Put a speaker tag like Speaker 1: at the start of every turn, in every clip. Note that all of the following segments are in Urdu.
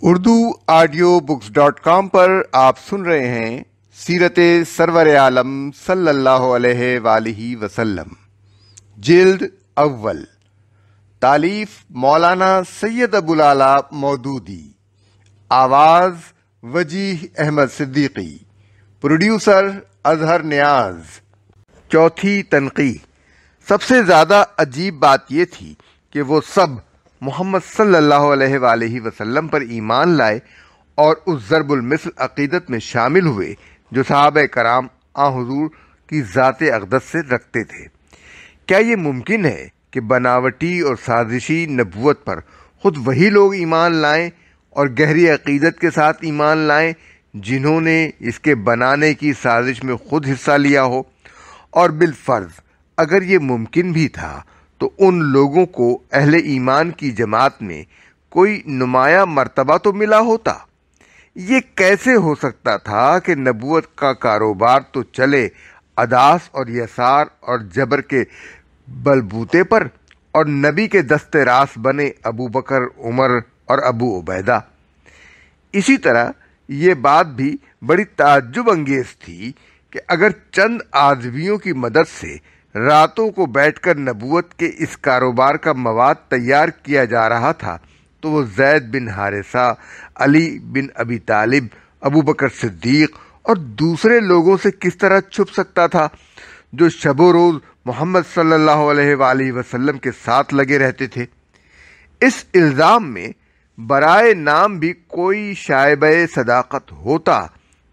Speaker 1: urduaudiobooks.com پر آپ سن رہے ہیں سیرت سرور عالم صلی اللہ علیہ وآلہ وسلم، جلد اول، تالیف مولانا سید ابوالعلا مودودی، آواز وجیح احمد صدیقی، پروڈیوسر اظہر نیاز۔ چوتھی تنقیح۔ سب سے زیادہ عجیب بات یہ تھی کہ وہ سب محمد صلی اللہ علیہ وآلہ وسلم پر ایمان لائے اور اس ضرب المثل عقیدت میں شامل ہوئے جو صحابہ کرام آن حضور کی ذات اقدس سے رکھتے تھے۔ کیا یہ ممکن ہے کہ بناوٹی اور سازشی نبوت پر خود وہی لوگ ایمان لائیں اور گہری عقیدت کے ساتھ ایمان لائیں جنہوں نے اس کے بنانے کی سازش میں خود حصہ لیا ہو؟ اور بالفرض اگر یہ ممکن بھی تھا تو ان لوگوں کو اہل ایمان کی جماعت میں کوئی نمایاں مرتبہ تو ملا ہوتا۔ یہ کیسے ہو سکتا تھا کہ نبوت کا کاروبار تو چلے اداس اور یسار اور جبر کے بلبوتے پر، اور نبی کے دست راست بنے ابو بکر، عمر اور ابو عبیدہ۔ اسی طرح یہ بات بھی بڑی تعجب انگیز تھی کہ اگر چند آدمیوں کی مدد سے راتوں کو بیٹھ کر نبوت کے اس کاروبار کا مواد تیار کیا جا رہا تھا تو وہ زید بن حارثہ، علی بن ابی طالب، ابو بکر صدیق اور دوسرے لوگوں سے کس طرح چھپ سکتا تھا جو شب و روز محمد صلی اللہ علیہ وآلہ وسلم کے ساتھ لگے رہتے تھے؟ اس الزام میں برائے نام بھی کوئی شائبہ صداقت ہوتا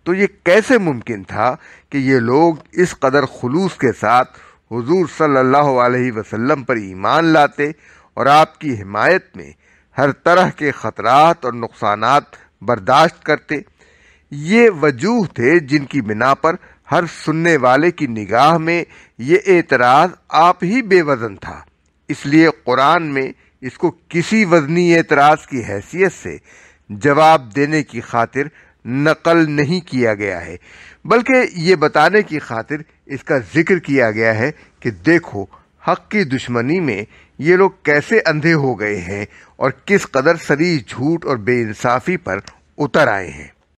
Speaker 1: تو یہ کیسے ممکن تھا کہ یہ لوگ اس قدر خلوص کے ساتھ حضور صلی اللہ علیہ وسلم پر ایمان لاتے اور آپ کی حمایت میں ہر طرح کے خطرات اور نقصانات برداشت کرتے؟ یہ وجوہ تھے جن کی بنا پر ہر سننے والے کی نگاہ میں یہ اعتراض آپ ہی بے وزن تھا۔ اس لیے قرآن میں اس کو کسی وزنی اعتراض کی حیثیت سے جواب دینے کی خاطر نقل نہیں کیا گیا ہے، بلکہ یہ بتانے کی خاطر اس کا ذکر کیا گیا ہے کہ دیکھو حق کی دشمنی میں یہ لوگ کیسے اندھے ہو گئے ہیں اور کس قدر صریح جھوٹ اور بے انصافی پر اتر آئے ہیں۔